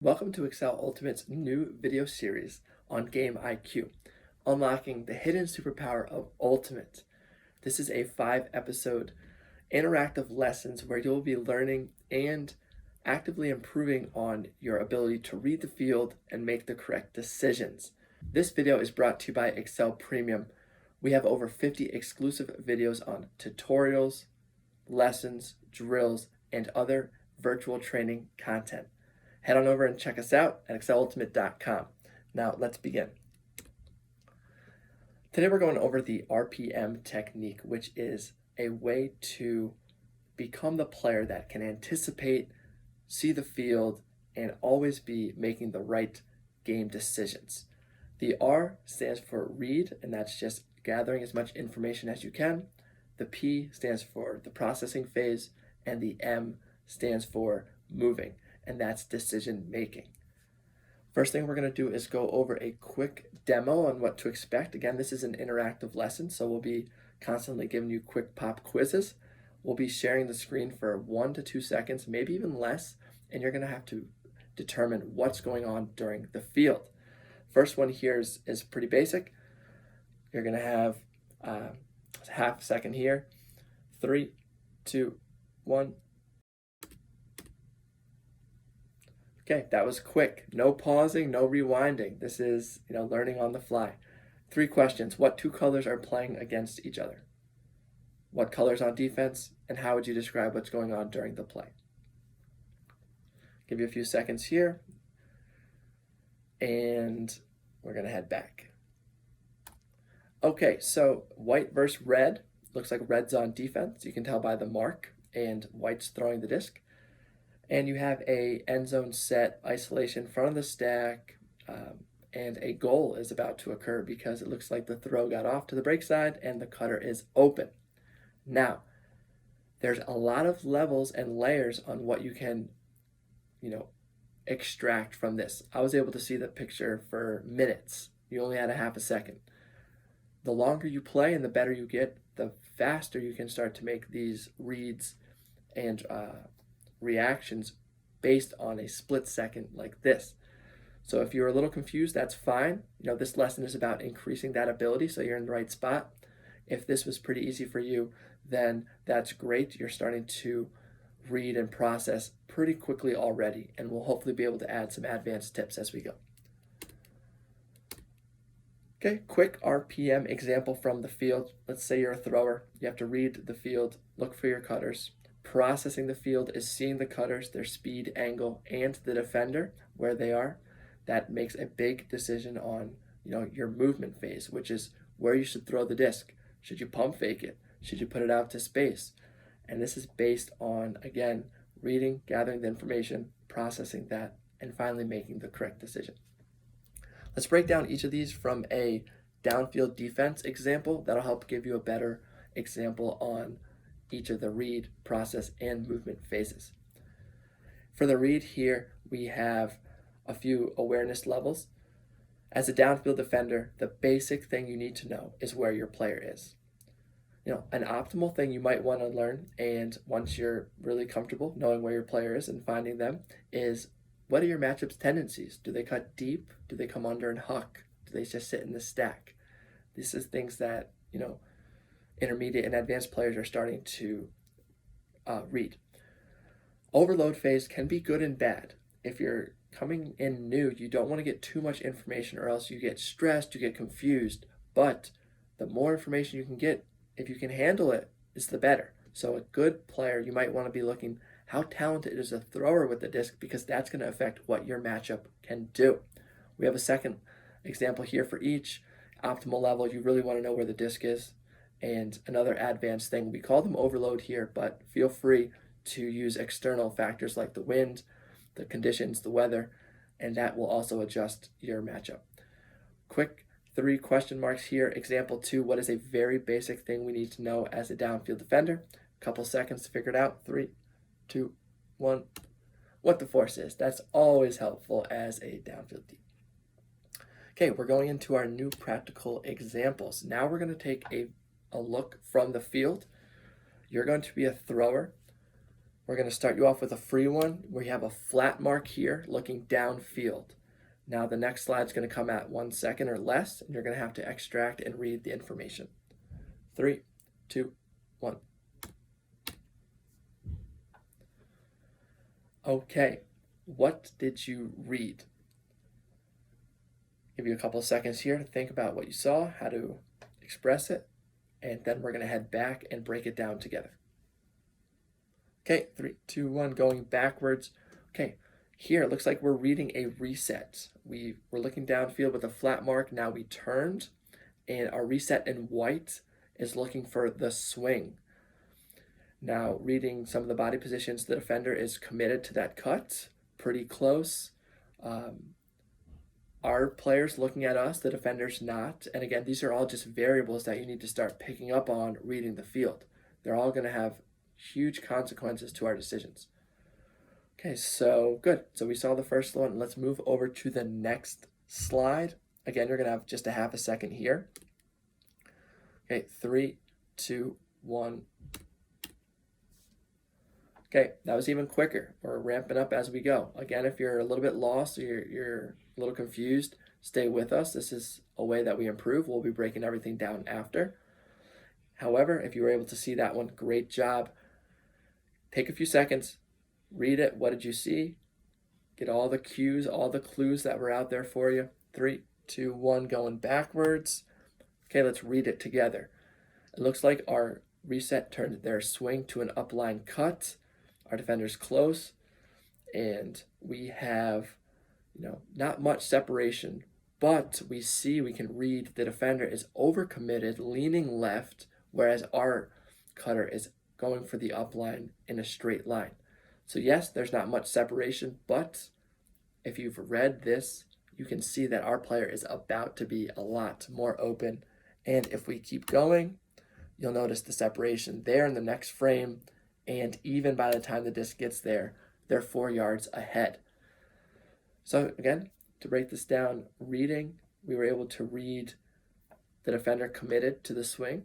Welcome to Excel Ultimate's new video series on Game IQ, unlocking the hidden superpower of Ultimate. This is a 5-episode interactive lessons where you'll be learning and actively improving on your ability to read the field and make the correct decisions. This video is brought to you by Excel Premium. We have over 50 exclusive videos on tutorials, lessons, drills, and other virtual training content. Head on over and check us out at excelultimate.com. Now let's begin. Today we're going over the RPM technique, which is a way to become the player that can anticipate, see the field, and always be making the right game decisions. The R stands for read, and that's just gathering as much information as you can. The P stands for the processing phase, and the M stands for moving, and that's decision making. First thing we're going to do is go over a quick demo on what to expect. Again, this is an interactive lesson, so we'll be constantly giving you quick pop quizzes. We'll be sharing the screen for 1 to 2 seconds, maybe even less, and you're going to have to determine what's going on during the field. First one here is pretty basic. You're going to have half a second here. 3, 2, 1. Okay, that was quick. No pausing, no rewinding. This is, learning on the fly. 3 questions. What 2 colors are playing against each other? What colors on defense? And how would you describe what's going on during the play? Give you a few seconds here. And we're going to head back. Okay, so white versus red. Looks like red's on defense. You can tell by the mark, and white's throwing the disc. And you have a end zone set, isolation, front of the stack, and a goal is about to occur because it looks like the throw got off to the break side and the cutter is open. Now, there's a lot of levels and layers on what you can, extract from this. I was able to see the picture for minutes. You only had a half a second. The longer you play and the better you get, the faster you can start to make these reads and reactions based on a split second like this. So if you're a little confused, that's fine. This lesson is about increasing that ability so you're in the right spot. If this was pretty easy for you, then that's great. You're starting to read and process pretty quickly already, and we'll hopefully be able to add some advanced tips as we go. Okay, quick RPM example from the field. Let's say you're a thrower. You have to read the field, look for your cutters. Processing the field is seeing the cutters, their speed, angle, and the defender, where they are. That makes a big decision on your movement phase, which is where you should throw the disc. Should you pump fake it? Should you put it out to space? And this is based on, again, reading, gathering the information, processing that, and finally making the correct decision. Let's break down each of these from a downfield defense example. That'll help give you a better example on each of the read, process, and movement phases. For the read here, we have a few awareness levels. As a downfield defender, the basic thing you need to know is where your player is. An optimal thing you might want to learn, and once you're really comfortable knowing where your player is and finding them, is what are your matchup's tendencies? Do they cut deep? Do they come under and huck? Do they just sit in the stack? This is things that, intermediate and advanced players are starting to read. Overload phase can be good and bad. If you're coming in new, you don't want to get too much information or else you get stressed, you get confused. But the more information you can get, if you can handle it, is the better. So a good player, you might want to be looking how talented is a thrower with the disc, because that's going to affect what your matchup can do. We have a second example here for each. Optimal level, you really want to know where the disc is. And another advanced thing, we call them overload here, but feel free to use external factors like the wind, the conditions, the weather, and that will also adjust your matchup. Quick 3 question marks here. Example 2, what is a very basic thing we need to know as a downfield defender? A couple seconds to figure it out. 3, 2, 1. What the force is. That's always helpful as a downfield deep. Okay, we're going into our new practical examples. Now we're going to take a look from the field. You're going to be a thrower. We're going to start you off with a free one where you have a flat mark here looking downfield. Now the next slide is going to come at 1 second or less, and you're going to have to extract and read the information. 3, 2, 1. Okay, what did you read? Give you a couple of seconds here to think about what you saw, how to express it, and then we're going to head back and break it down together. Okay, 3, 2, 1, going backwards. Okay, here it looks like we're reading a reset. We're looking downfield with a flat mark. Now we turned, and our reset in white is looking for the swing. Now reading some of the body positions, the defender is committed to that cut, pretty close. Our players looking at us, the defender's not. And again, these are all just variables that you need to start picking up on reading the field. They're all going to have huge consequences to our decisions. Okay, so good. So we saw the first one. Let's move over to the next slide. Again, you're going to have just a half a second here. Okay, 3, 2, 1. Okay, that was even quicker. We're ramping up as we go. Again, if you're a little bit lost or you're a little confused, stay with us. This is a way that we improve. We'll be breaking everything down after. However, if you were able to see that one, great job. Take a few seconds, read it. What did you see? Get all the cues, all the clues that were out there for you. 3, 2, 1, going backwards. Okay, let's read it together. It looks like our reset turned their swing to an upline cut. Our defender's close, and we have, not much separation, but we can read the defender is overcommitted, leaning left, whereas our cutter is going for the upline in a straight line. So yes, there's not much separation, but if you've read this, you can see that our player is about to be a lot more open. And if we keep going, you'll notice the separation there in the next frame. And even by the time the disc gets there, they're 4 yards ahead. So again, to break this down, reading, we were able to read the defender committed to the swing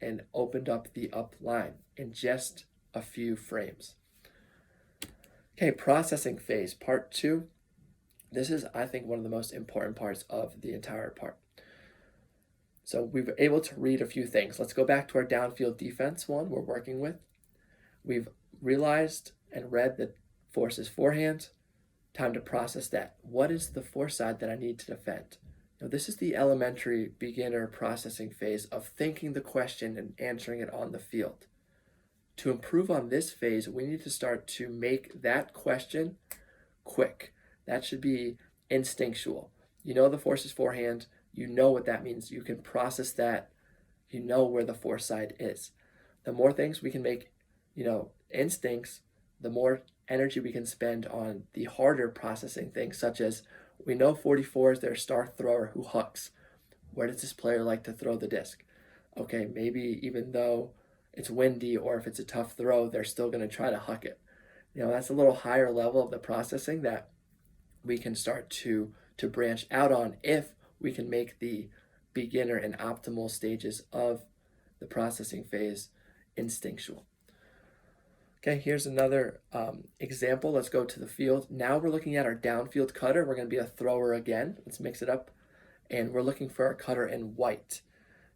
and opened up the up line in just a few frames. Okay, processing phase, part 2. This is, I think, one of the most important parts of the entire part. So we were able to read a few things. Let's go back to our downfield defense one we're working with. We've realized and read that force is forehand. Time to process that. What is the foreside that I need to defend? Now, this is the elementary beginner processing phase of thinking the question and answering it on the field. To improve on this phase, we need to start to make that question quick. That should be instinctual. You know the force is forehand. You know what that means. You can process that. You know where the foreside is. The more things we can make, instincts, the more energy we can spend on the harder processing things, such as we know 44 is their star thrower who hucks. Where does this player like to throw the disc? Okay, maybe even though it's windy or if it's a tough throw, they're still going to try to huck it. That's a little higher level of the processing that we can start to branch out on if we can make the beginner and optimal stages of the processing phase instinctual. Okay, here's another example. Let's go to the field. Now we're looking at our downfield cutter. We're going to be a thrower again. Let's mix it up. And we're looking for our cutter in white.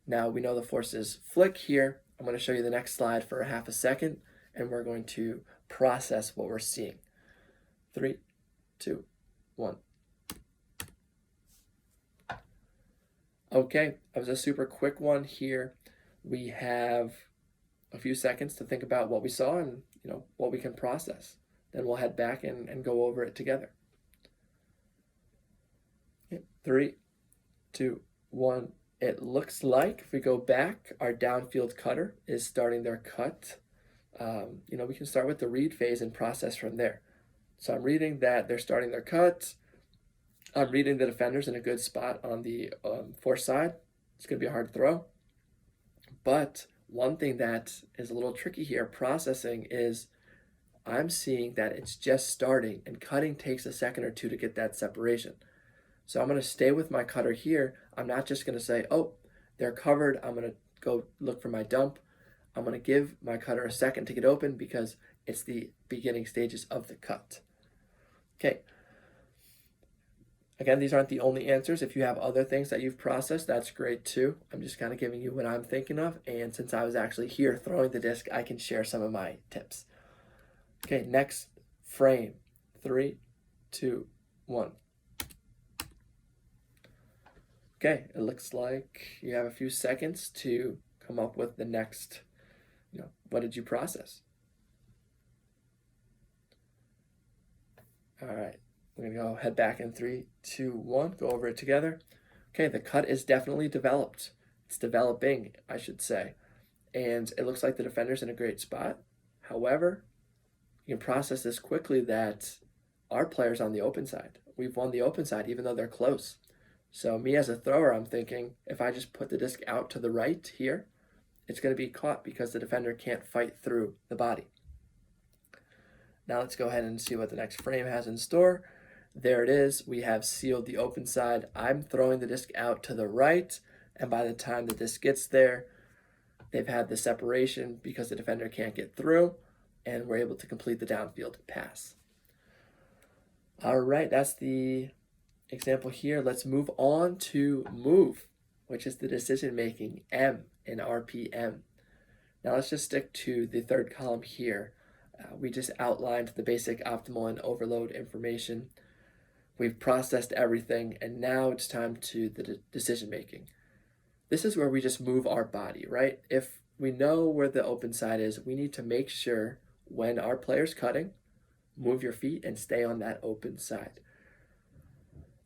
Now we know the force is flick here. I'm going to show you the next slide for a half a second, and we're going to process what we're seeing. 3, 2, 1. Okay, that was a super quick one here. We have a few seconds to think about what we saw and what we can process. Then we'll head back and go over it together. Okay, 3, 2, 1. It looks like if we go back, our downfield cutter is starting their cut. We can start with the read phase and process from there. So I'm reading that they're starting their cut. I'm reading the defenders in a good spot on the force side. It's going to be a hard throw. But one thing that is a little tricky here, processing, is I'm seeing that it's just starting, and cutting takes a second or two to get that separation. So I'm going to stay with my cutter here. I'm not just going to say, oh, they're covered. I'm going to go look for my dump. I'm going to give my cutter a second to get open, because It's the beginning stages of the cut. Okay. Again, these aren't the only answers. If you have other things that you've processed, that's great too. I'm just kind of giving you what I'm thinking of. And since I was actually here throwing the disc, I can share some of my tips. Okay, next frame. 3, 2, 1. Okay, it looks like you have a few seconds to come up with the next, what did you process? All right, we're gonna go head back in 3, 2, 1, go over it together. Okay, the cut is definitely developed. It's developing, I should say. And it looks like the defender's in a great spot. However, you can process this quickly that our player's on the open side. We've won the open side even though they're close. So me as a thrower, I'm thinking if I just put the disc out to the right here, it's going to be caught because the defender can't fight through the body. Now let's go ahead and see what the next frame has in store. There it is. We have sealed the open side. I'm throwing the disc out to the right, and by the time the disc gets there, they've had the separation because the defender can't get through, and we're able to complete the downfield pass. All right, that's the example here. Let's move on to move, which is the decision making, M in RPM. Now let's just stick to the third column here. We just outlined the basic optimal and overload information. We've processed everything, and now it's time to the decision making. This is where we just move our body, right? If we know where the open side is, we need to make sure when our player's cutting, move your feet and stay on that open side.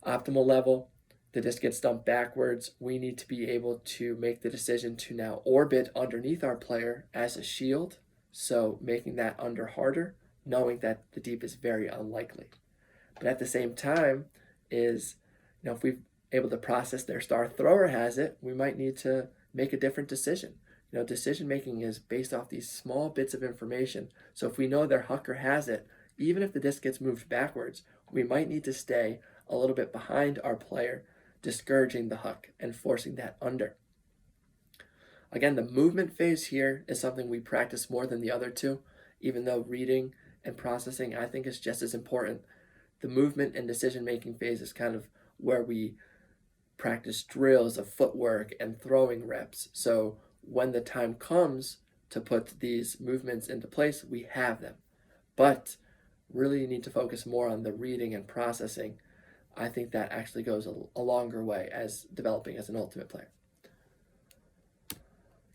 Optimal level, the disc gets dumped backwards. We need to be able to make the decision to now orbit underneath our player as a shield, so making that under harder, knowing that the deep is very unlikely. But at the same time is, if we're able to process their star thrower has it, we might need to make a different decision. Decision making is based off these small bits of information. So if we know their hucker has it, even if the disc gets moved backwards, we might need to stay a little bit behind our player, discouraging the huck and forcing that under. Again, the movement phase here is something we practice more than the other two, even though reading and processing I think is just as important. The movement and decision-making phase is kind of where we practice drills of footwork and throwing reps. So when the time comes to put these movements into place, we have them. But really you need to focus more on the reading and processing. I think that actually goes a longer way as developing as an ultimate player.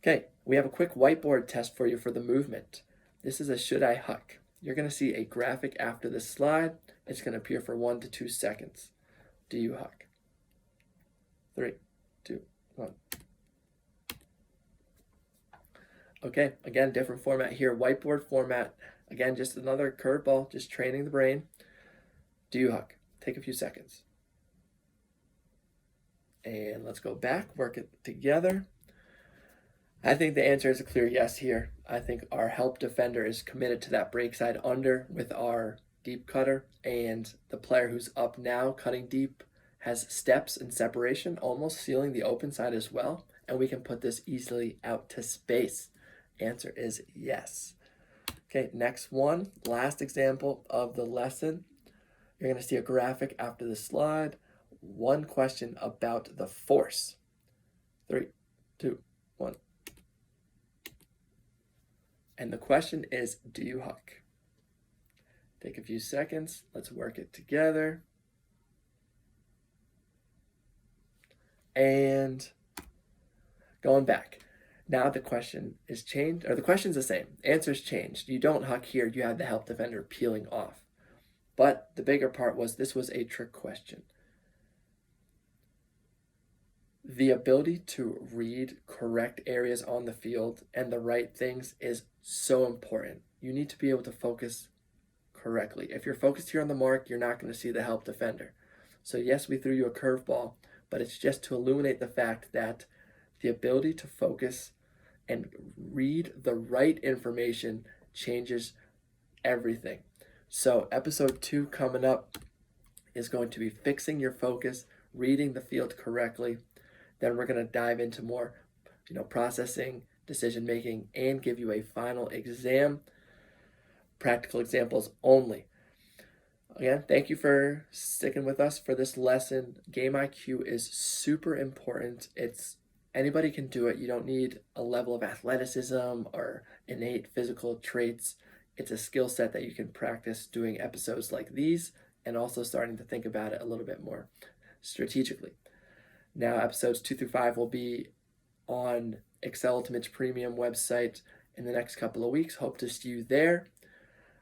Okay, we have a quick whiteboard test for you for the movement. This is a should I huck. You're going to see a graphic after this slide. It's going to appear for 1 to 2 seconds. Do you huck? 3, 2, 1. Okay, again, different format here. Whiteboard format. Again, just another curveball, just training the brain. Do you huck? Take a few seconds. And let's go back, work it together. I think the answer is a clear yes here. I think our help defender is committed to that break side under with our deep cutter, and the player who's up now cutting deep has steps and separation, almost sealing the open side as well, and we can put this easily out to space. Answer is yes. Okay, next one, last example of the lesson. You're going to see a graphic after the slide. One question about the force. 3, 2, 1. And the question is, do you huck? Take a few seconds. Let's work it together. And going back. Now the question is changed, or the question's the same. Answer's changed. You don't huck here. You have the help defender peeling off. But the bigger part was this was a trick question. The ability to read correct areas on the field and the right things is so important. You need to be able to focus correctly. If you're focused here on the mark, you're not going to see the help defender. So yes, we threw you a curveball, but it's just to illuminate the fact that the ability to focus and read the right information changes everything. So episode 2 coming up is going to be fixing your focus, reading the field correctly. Then we're going to dive into more, processing, decision making, and give you a final exam. practical examples only. Again, thank you for sticking with us for this lesson. Game IQ is super important. Anybody can do it. You don't need a level of athleticism or innate physical traits. It's a skill set that you can practice doing episodes like these and also starting to think about it a little bit more strategically. Now, episodes 2 through 5 will be on Excel Ultimate's premium website in the next couple of weeks. Hope to see you there.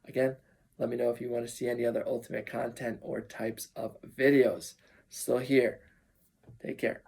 Again, let me know if you want to see any other Ultimate content or types of videos. Still here. Take care.